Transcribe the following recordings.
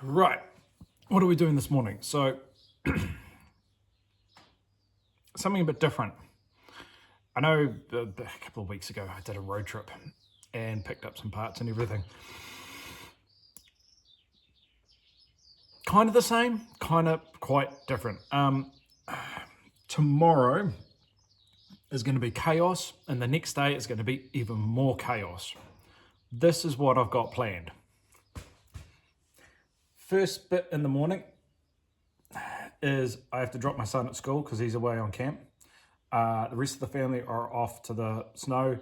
Right, what are we doing this morning? So, something a bit different. I know a couple of weeks ago I did a road trip and picked up some parts and everything. Kind of the same, kind of quite different. Tomorrow is going to be chaos, and the next day is going to be even more chaos. This is what I've got planned. First bit in the morning is I have to drop my son at school because he's away on camp. The rest of the family are off to the snow,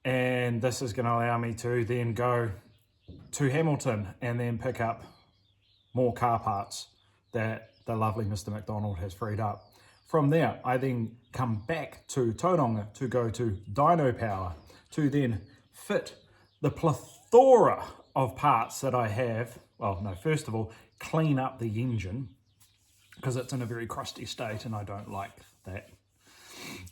and this is going to allow me to then go to Hamilton and then pick up more car parts that the lovely Mr. McDonald has freed up. From there, I then come back to Tauranga to go to Dyno Power to then fit the plethora of parts that I have. Well, no, first of all, clean up the engine because it's in a very crusty state and I don't like that.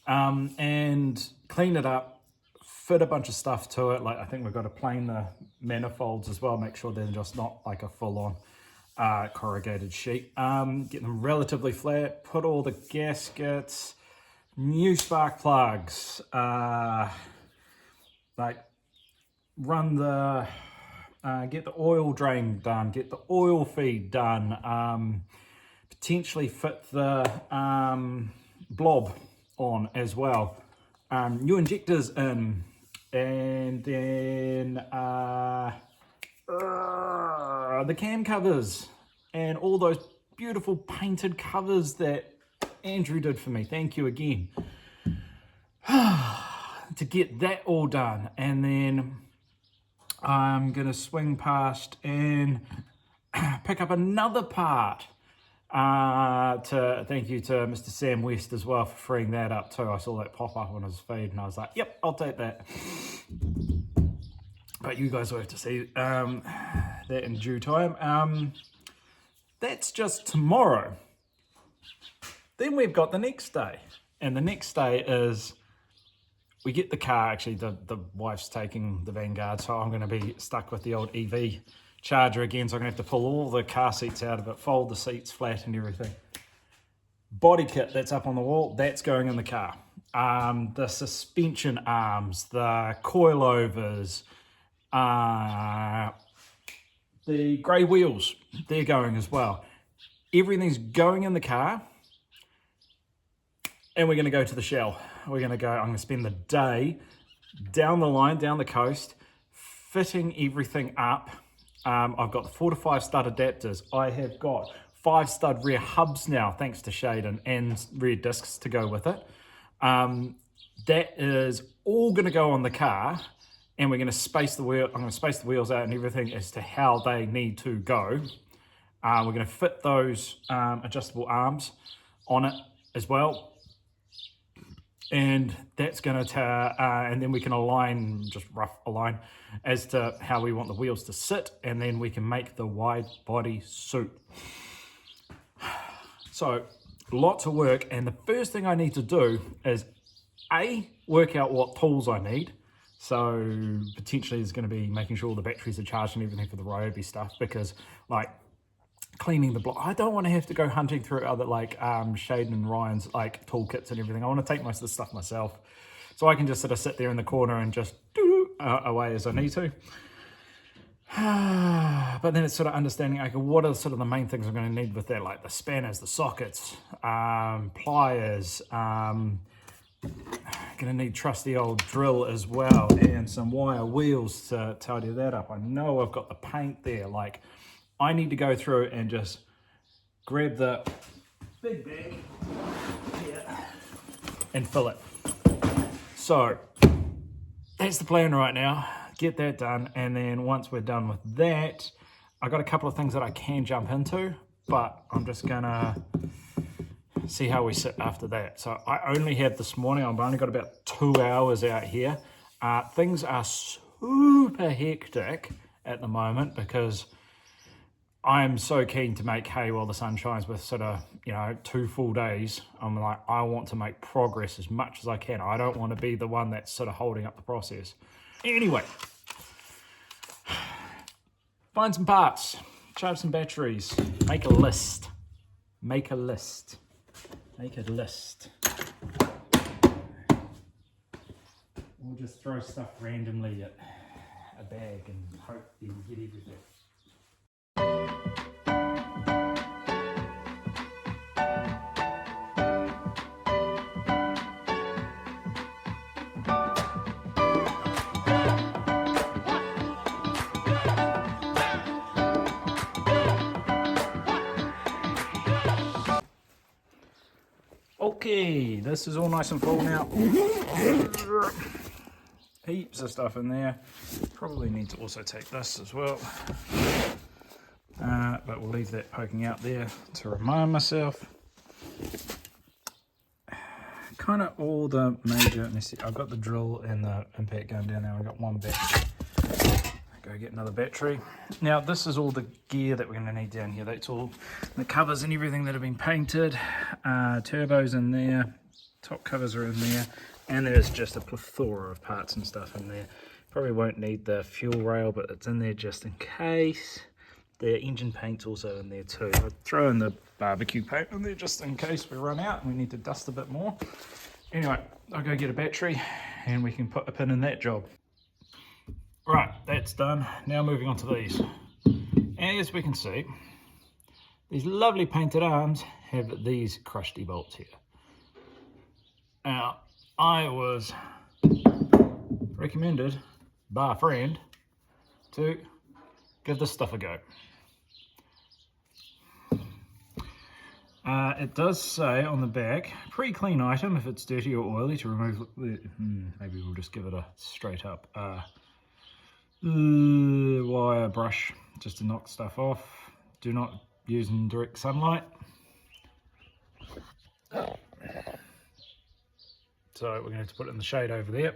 And clean it up, fit a bunch of stuff to it. Like I think we've got to plane the manifolds as well, make sure they're just not like a full-on corrugated sheet. Get them relatively flat, put all the gaskets, new spark plugs, like run the, get the oil drain done, get the oil feed done, potentially fit the blob on as well. New injectors in, and then the cam covers and all those beautiful painted covers that Andrew did for me. Thank you again. To get that all done, and then I'm gonna swing past and pick up another part. Thank you to Mr. Sam West as well for freeing that up too. I saw that pop up on his feed and I was like, yep, I'll take that. But you guys will have to see that in due time. That's just tomorrow. Then we've got the next day. And the next day is we get the car. Actually, the wife's taking the Vanguard, so I'm going to be stuck with the old EV charger again. So I'm going to have to pull all the car seats out of it, fold the seats flat and everything. Body kit that's up on the wall, that's going in the car. The suspension arms, the coilovers, the grey wheels, they're going as well. Everything's going in the car, and we're going to go to the Shell. I'm going to spend the day down the line, down the coast, fitting everything up. I've got the 4 to 5 stud adapters. I have got 5 stud rear hubs now, thanks to Shaden, and rear discs to go with it. That is all going to go on the car, and we're going to space the wheel. I'm going to space the wheels out and everything as to how they need to go. We're going to fit those adjustable arms on it as well. And that's going to, and then we can align, just rough align, as to how we want the wheels to sit, and then we can make the wide body suit. So, lots of work, and the first thing I need to do is, A, work out what tools I need. So, potentially there's going to be making sure all the batteries are charged and everything for the Ryobi stuff, because, like, cleaning the block. I don't want to have to go hunting through other like Shaden and Ryan's like toolkits and everything. I want to take most of the stuff myself, so I can just sort of sit there in the corner and just do away as I need to. But then it's sort of understanding, okay, what are sort of the main things I'm going to need with that, like the spanners, the sockets, pliers. Going to need trusty old drill as well, and some wire wheels to tidy that up. I know I've got the paint there, like. I need to go through and just grab the big bag here and fill it. So that's the plan right now. Get that done, and then once we're done with that, I got a couple of things that I can jump into, but I'm just gonna see how we sit after that. So I only have this morning, I've only got about 2 hours out here. Things are super hectic at the moment because I'm so keen to make hay while the sun shines with sort of, 2 full days. I'm like, I want to make progress as much as I can. I don't want to be the one that's sort of holding up the process. Anyway, find some parts. charge some batteries, make a list. Make a list. Make a list. We'll just throw stuff randomly at a bag and hope you can get everything. Okay, this is all nice and full now. Heaps of stuff in there. Probably need to also take this as well. But we'll leave that poking out there to remind myself. Kind of all the major, I've got the drill and the impact gun down there. I've got one battery. Go get another battery. Now this is all the gear that we're going to need down here. That's all the covers and everything that have been painted. Turbos in there, top covers are in there, and there's just a plethora of parts and stuff in there. Probably won't need the fuel rail, but it's in there just in case. The engine paint's also in there too. I'll throw in the barbecue paint in there just in case we run out and we need to dust a bit more. Anyway, I'll go get a battery and we can put a pin in that job. Right, that's done. Now moving on to these. As we can see, these lovely painted arms have these crusty bolts here. Now, I was recommended by a friend to give this stuff a go. It does say on the back, pre-clean item if it's dirty or oily to remove the, maybe we'll just give it a straight up wire brush just to knock stuff off. Do not use in direct sunlight. So we're going to have to put it in the shade over there.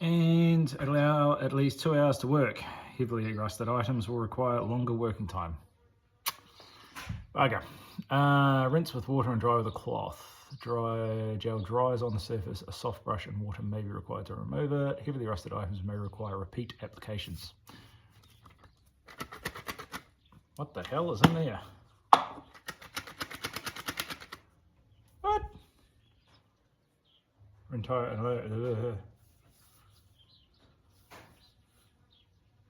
And allow at least 2 hours to work. Heavily rusted items will require longer working time. Okay. Rinse with water and dry with a cloth. Dry gel dries on the surface. A soft brush and water may be required to remove it. Heavily rusted items may require repeat applications. What the hell is in there? What?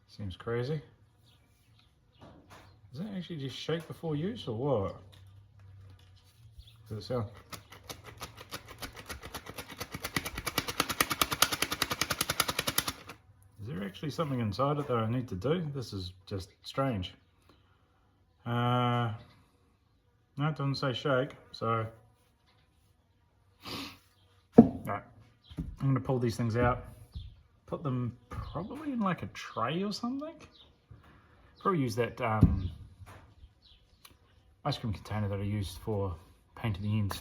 Seems crazy. Does that actually just shake before use or what? Does it sound? Is there actually something inside it that I need to do? This is just strange. No, it doesn't say shake, so. Right, I'm gonna pull these things out, put them probably in like a tray or something. Probably use that ice cream container that I used for painting the ends.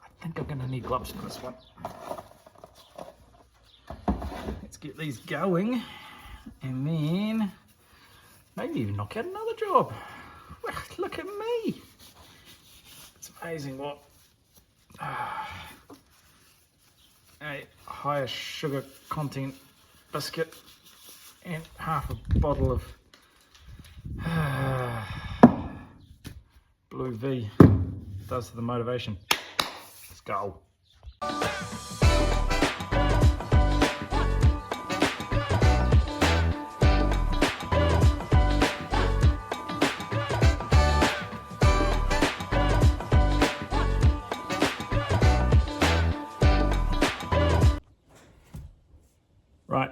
I think I'm gonna need gloves for this one. Let's get these going and then maybe even knock out another job. Look at me. It's amazing what a higher sugar content biscuit and half a bottle of Blue V does to the motivation. Let's go. Right,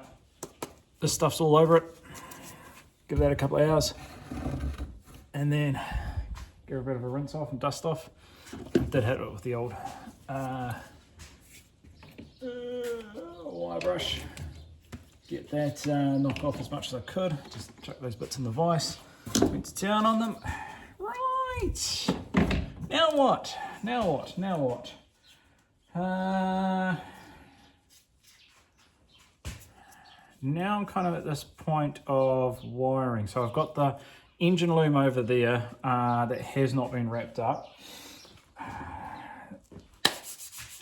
this stuff's all over it. Give that a couple of hours and then give it a bit of a rinse off and dust off. I did hit it with the old wire brush. Get that knocked off as much as I could. Just chuck those bits in the vise. Went to town on them. Right. Now what? Now what? Now what? Now I'm kind of at this point of wiring. So I've got the engine loom over there that has not been wrapped up.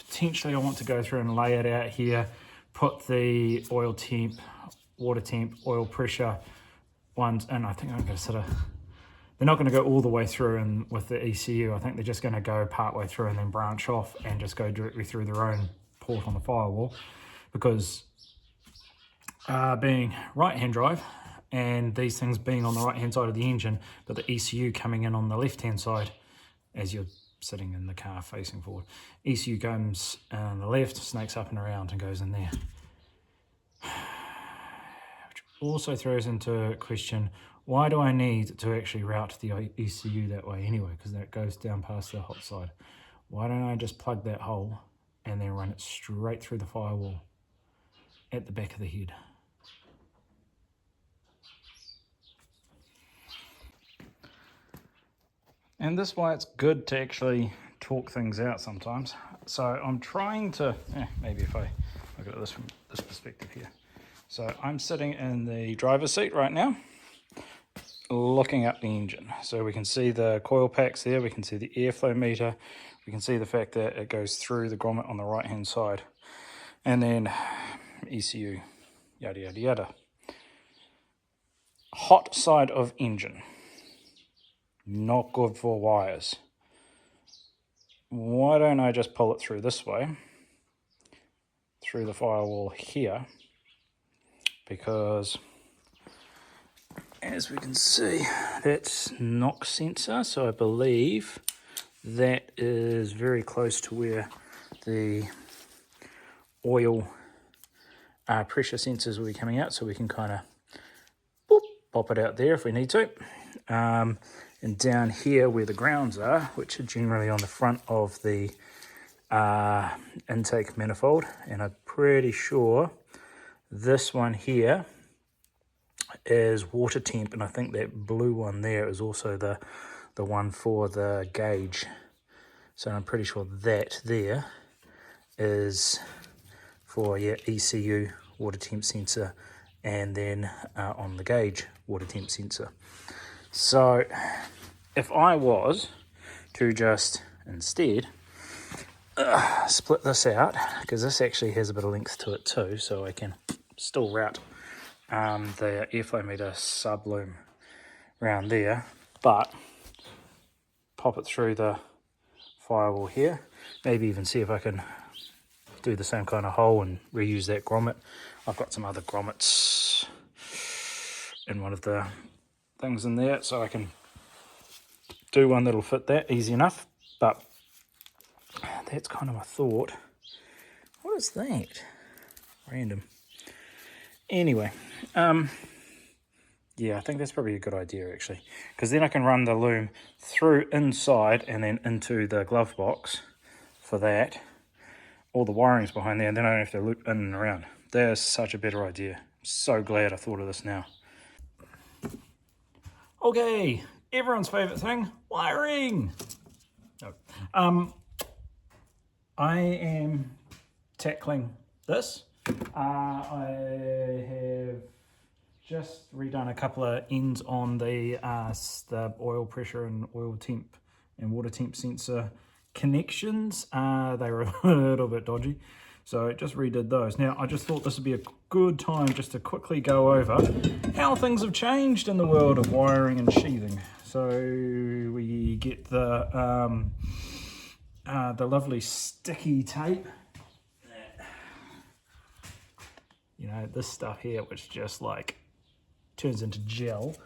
Potentially I want to go through and lay it out here, put the oil temp water temp, oil pressure ones, and I think I'm going to they're not going to go all the way through and with the ECU. I think they're just going to go part way through and then branch off and just go directly through their own port on the firewall, because being right-hand drive and these things being on the right-hand side of the engine, but the ECU coming in on the left-hand side as you're sitting in the car facing forward. ECU comes on the left, snakes up and around and goes in there. Which also throws into question, why do I need to actually route the ECU that way anyway? Because that goes down past the hot side. Why don't I just plug that hole and then run it straight through the firewall at the back of the head? And this is why it's good to actually talk things out sometimes. So I'm trying to, maybe if I look at this from this perspective here. So I'm sitting in the driver's seat right now, looking at the engine. So we can see the coil packs there, we can see the airflow meter, we can see the fact that it goes through the grommet on the right hand side, and then ECU, yada yada yada. Hot side of engine. Not good for wires. Why don't I just pull it through this way, through the firewall here, because as we can see, that's knock sensor, so I believe that is very close to where the oil pressure sensors will be coming out, so we can kind of pop it out there if we need to. And down here where the grounds are, which are generally on the front of the intake manifold, and I'm pretty sure this one here is water temp, and I think that blue one there is also the one for the gauge. So I'm pretty sure that there is for ECU water temp sensor, and then on the gauge water temp sensor. So if I was to just instead split this out, because this actually has a bit of length to it too, so I can still route the airflow meter sub loom around there, but pop it through the firewall here, maybe even see if I can do the same kind of hole and reuse that grommet. I've got some other grommets in one of the things in there, so I can do one that'll fit that easy enough. But that's kind of my thought. What is that? Random. Anyway, yeah, I think that's probably a good idea actually, because then I can run the loom through inside and then into the glove box for that. All the wiring's behind there, and then I don't have to loop in and around. There's such a better idea. I'm so glad I thought of this now. Okay, everyone's favourite thing, wiring. No. I am tackling this. I have just redone a couple of ends on the oil pressure and oil temp and water temp sensor connections. They were a little bit dodgy, so I just redid those. Now I just thought this would be a good time just to quickly go over how things have changed in the world of wiring and sheathing. So we get the lovely sticky tape, you know, this stuff here, which just like turns into gel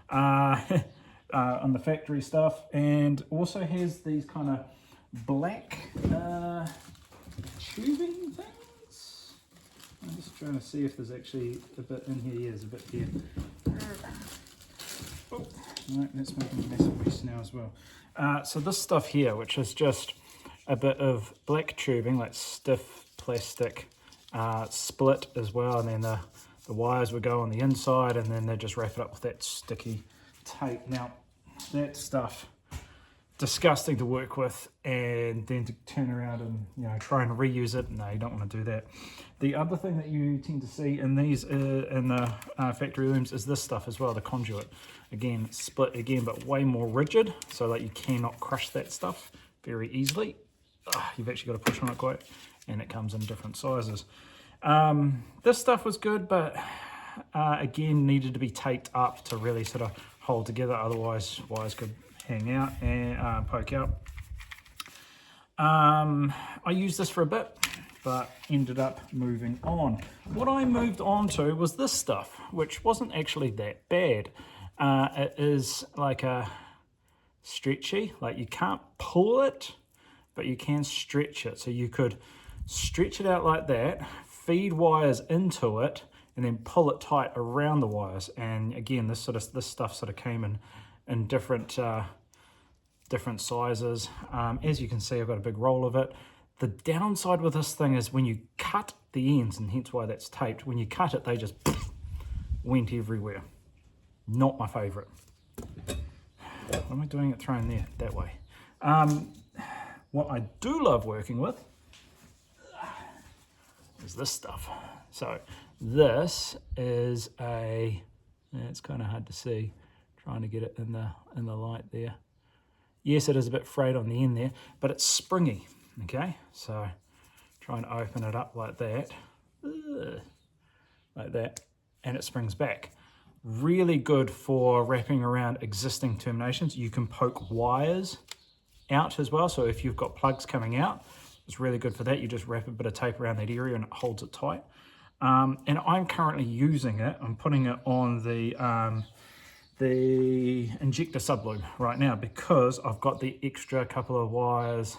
on the factory stuff, and also has these kind of black tubing things. I'm just trying to see if there's actually a bit in here. Yeah, there's a bit here. Oh, right, that's making a massive mess now as well. So this stuff here, which is just a bit of black tubing, like stiff plastic, split as well, and then the wires would go on the inside, and then they just wrap it up with that sticky tape. Now, that stuff, disgusting to work with, and then to turn around and, you know, try and reuse it. No, you don't want to do that. The other thing that you tend to see in these in the factory looms is this stuff as well, the conduit. Again, split again, but way more rigid, so that you cannot crush that stuff very easily. You've actually got to push on it quite, and it comes in different sizes. This stuff was good, but again, needed to be taped up to really sort of hold together, otherwise wires could hang out and poke out. I used this for a bit, but ended up moving on. What I moved on to was this stuff, which wasn't actually that bad. It is like a stretchy, like you can't pull it, but you can stretch it. So you could stretch it out like that, feed wires into it, and then pull it tight around the wires. And again, this stuff sort of came in different sizes. As you can see, I've got a big roll of it. The downside with this thing is when you cut the ends, and hence why that's taped, when you cut it, they just went everywhere. Not my favorite. What am I doing it thrown there that way? What I do love working with is this stuff. So this is it's kind of hard to see, trying to get it in the light there. Yes, it is a bit frayed on the end there, but it's springy, okay? So try and open it up like that, and it springs back. Really good for wrapping around existing terminations. You can poke wires out as well, so if you've got plugs coming out, it's really good for that. You just wrap a bit of tape around that area and it holds it tight. And I'm currently using it. I'm putting it on the injector subloom right now because I've got the extra couple of wires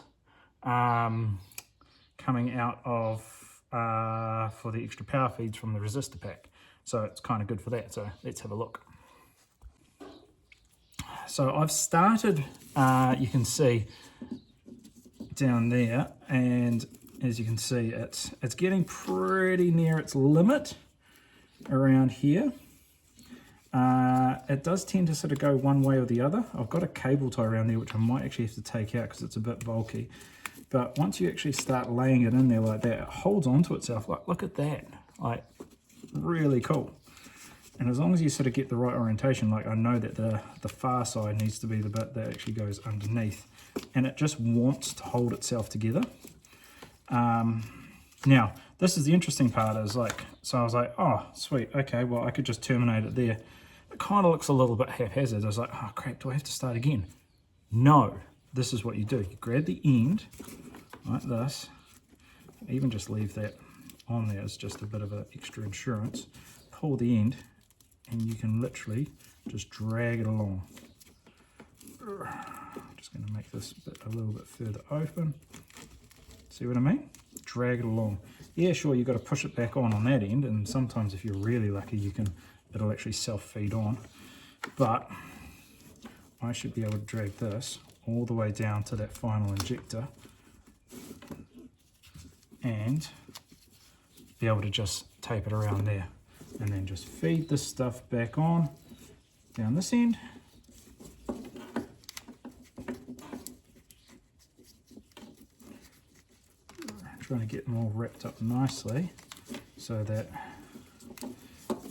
coming out of for the extra power feeds from the resistor pack. So it's kind of good for that. So let's have a look. So I've started, you can see down there, and as you can see, it's getting pretty near its limit around here. It does tend to sort of go one way or the other. I've got a cable tie around there, which I might actually have to take out because it's a bit bulky. But once you actually start laying it in there like that, it holds onto itself. Like, look at that. Like, really cool. And as long as you sort of get the right orientation, like I know that the far side needs to be the bit that actually goes underneath, and it just wants to hold itself together. Now, this is the interesting part, is like, so I was like, oh, sweet, okay, well, I could just terminate it there. It kind of looks a little bit haphazard. I was like, oh, crap, do I have to start again? No, this is what you do. You grab the end, like this, even just leave that on there as just a bit of an extra insurance, pull the end, and you can literally just drag it along. I'm just going to make this bit a little bit further open. See what I mean? Drag it along. Yeah, sure, you've got to push it back on that end, and sometimes if you're really lucky, it'll actually self-feed on. But I should be able to drag this all the way down to that final injector and be able to just tape it around there, and then just feed this stuff back on down this end. Trying to get them all wrapped up nicely, so that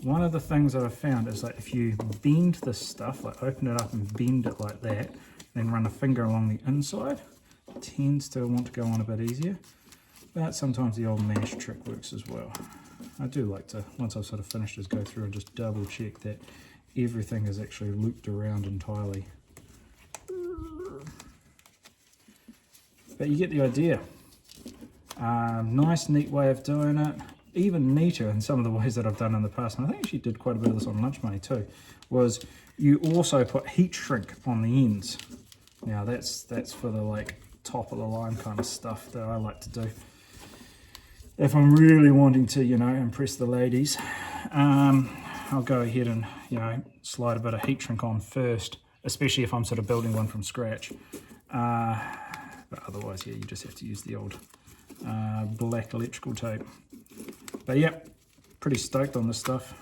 one of the things that I've found is that if you bend this stuff, like open it up and bend it like that, then run a finger along the inside, it tends to want to go on a bit easier. But sometimes the old mash trick works as well. I do like to, once I've sort of finished, is go through and just double check that everything is actually looped around entirely. But you get the idea. Nice, neat way of doing it. Even neater in some of the ways that I've done in the past, and I think I actually did quite a bit of this on Lunch Money too, was you also put heat shrink on the ends. Now that's for the like top of the line kind of stuff that I like to do. If I'm really wanting to, impress the ladies, I'll go ahead and, slide a bit of heat shrink on first, especially if I'm sort of building one from scratch. But otherwise, yeah, you just have to use the old black electrical tape. But yeah, pretty stoked on this stuff.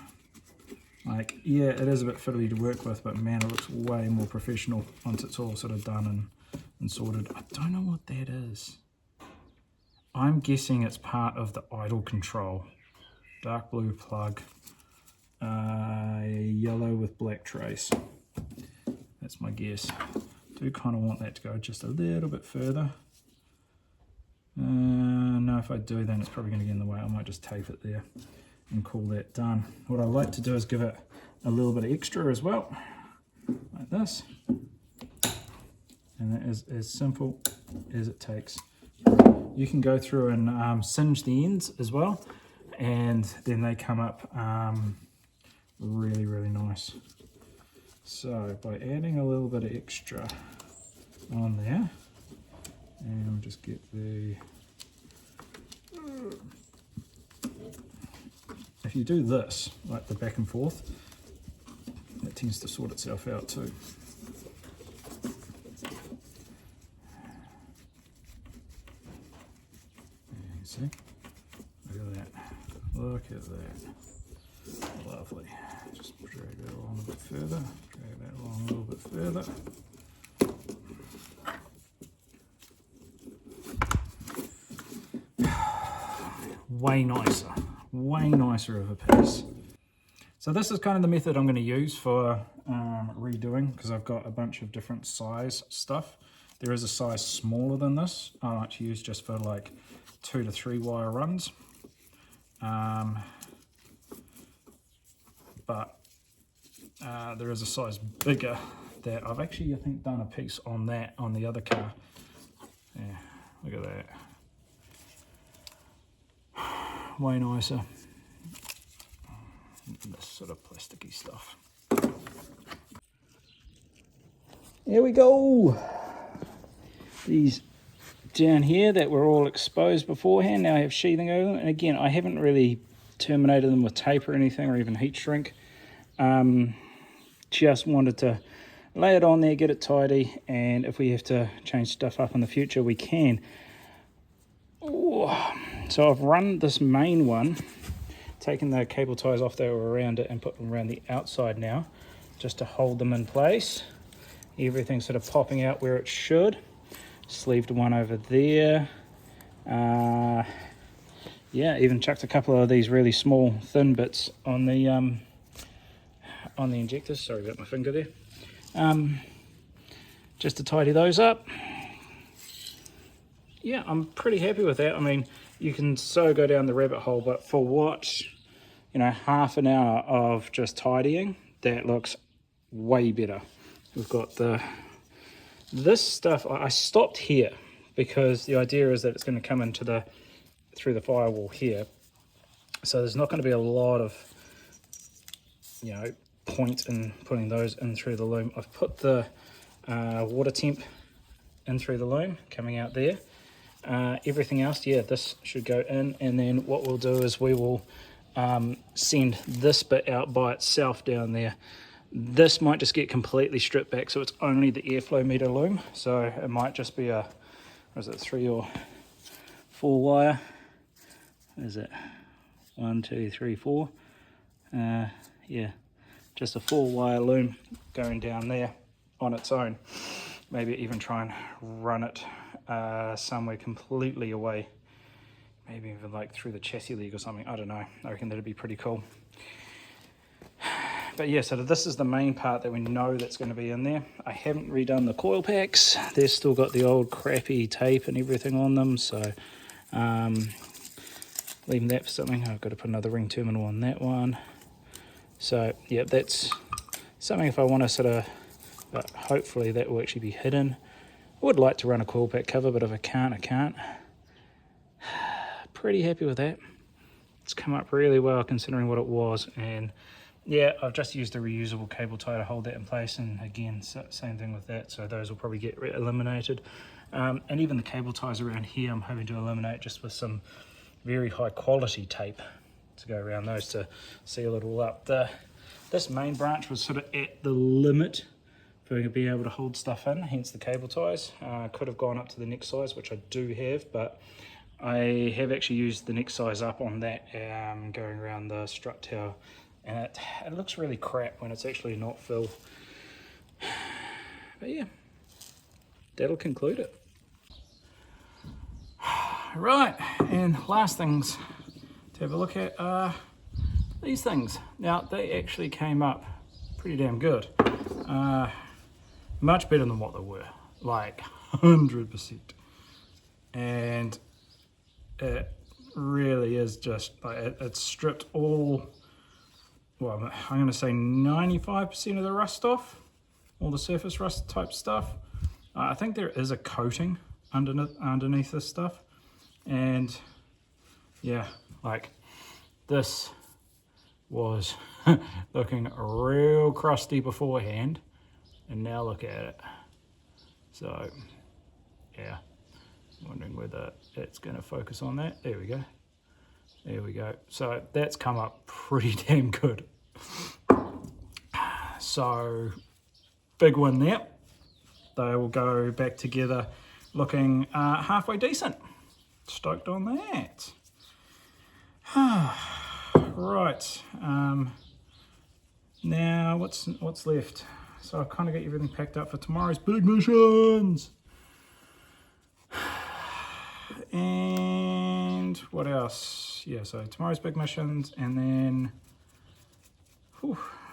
Like, yeah, it is a bit fiddly to work with, but man, it looks way more professional once it's all sort of done and sorted. I don't know what that is. I'm guessing it's part of the idle control. Dark blue plug, yellow with black trace. That's my guess. Do kind of want that to go just a little bit further. No, if I do, then it's probably going to get in the way. I might just tape it there and call that done. What I like to do is give it a little bit of extra as well, like this. And that is as simple as it takes. You can go through and singe the ends as well, and then they come up really, really nice. So by adding a little bit of extra on there, and we'll just get the, if you do this, like the back and forth, that tends to sort itself out too. You see? Look at that. Look at that. Lovely. Just drag that along a bit further. Drag that along a little bit further. Way nicer of a piece. So this is kind of the method I'm going to use for redoing, because I've got a bunch of different size stuff. There is a size smaller than this I like to use just for like 2 to 3 wire runs. But there is a size bigger that I've actually, I think, done a piece on that on the other car. Yeah, look at that. Way nicer. This sort of plasticky stuff. Here we go. These down here that were all exposed beforehand now have sheathing over them, and again, I haven't really terminated them with tape or anything, or even heat shrink. Just wanted to lay it on there, get it tidy, and if we have to change stuff up in the future, we can. Ooh. So I've run this main one, taken the cable ties off that were around it and put them around the outside now, just to hold them in place. Everything's sort of popping out where it should. Sleeved one over there. Yeah, even chucked a couple of these really small thin bits on the injectors. Sorry about my finger there. Just to tidy those up. Yeah, I'm pretty happy with that. I mean, you can so go down the rabbit hole, but for what, you know, half an hour of just tidying, that looks way better. We've got this stuff. I stopped here because the idea is that it's going to come into through the firewall here. So there's not going to be a lot of, you know, point in putting those in through the loom. I've put the water temp in through the loom, coming out there. Everything else, yeah, this should go in, and then what we'll do is we will send this bit out by itself down there. This might just get completely stripped back, so it's only the airflow meter loom, so it might just be a, what is it, 3 or 4 wire? What is it? 1, 2, 3, 4. Yeah, just a 4 wire loom going down there on its own. Maybe even try and run it somewhere completely away, maybe even like through the chassis leg or something. I don't know. I reckon that'd be pretty cool. But yeah, so this is the main part that we know that's going to be in there. I haven't redone the coil packs. They've still got the old crappy tape and everything on them, so leaving that for something. I've got to put another ring terminal on that one. So yeah, that's something if I want to sort of, but hopefully that will actually be hidden. I would like to run a coil pack cover, but if I can't, I can't. Pretty happy with that. It's come up really well considering what it was, and yeah, I've just used a reusable cable tie to hold that in place, and again, same thing with that, so those will probably get eliminated. And even the cable ties around here I'm hoping to eliminate just with some very high quality tape to go around those to seal it all up. This main branch was sort of at the limit for being able to hold stuff in, hence the cable ties. Could have gone up to the next size, which I do have, but I have actually used the next size up on that, going around the strut tower, and it looks really crap when it's actually not filled. But yeah, that'll conclude it. Right, and last things to have a look at are these things. Now, they actually came up pretty damn good. Much better than what they were, like 100%. And It really is just like it's stripped all, well, I'm going to say 95% of the rust off, all the surface rust type stuff. I think there is a coating underneath this stuff, and yeah, like this was looking real crusty beforehand, and now look at it. So yeah, wondering whether it's going to focus on that. There we go. There we go. So that's come up pretty damn good. So big win there. They will go back together looking halfway decent. Stoked on that. Right. Now what's left? So I've kind of got everything packed up for tomorrow's big missions. And what else? Yeah, so tomorrow's big missions, and then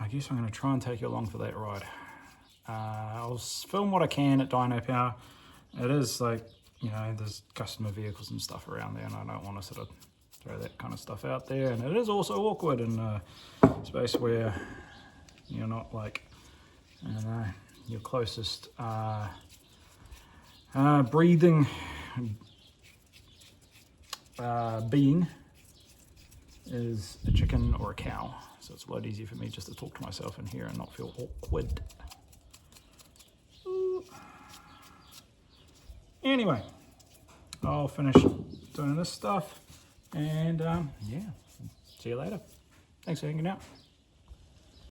I guess I'm going to try and take you along for that ride. I'll film what I can at Dino Power. It is like, you know, there's customer vehicles and stuff around there, and I don't want to sort of throw that kind of stuff out there. And it is also awkward in a space where you're not like, I don't know, your closest breathing being is a chicken or a cow. So it's a lot easier for me just to talk to myself in here and not feel awkward. Anyway, I'll finish doing this stuff, and yeah, see you later. Thanks for hanging out.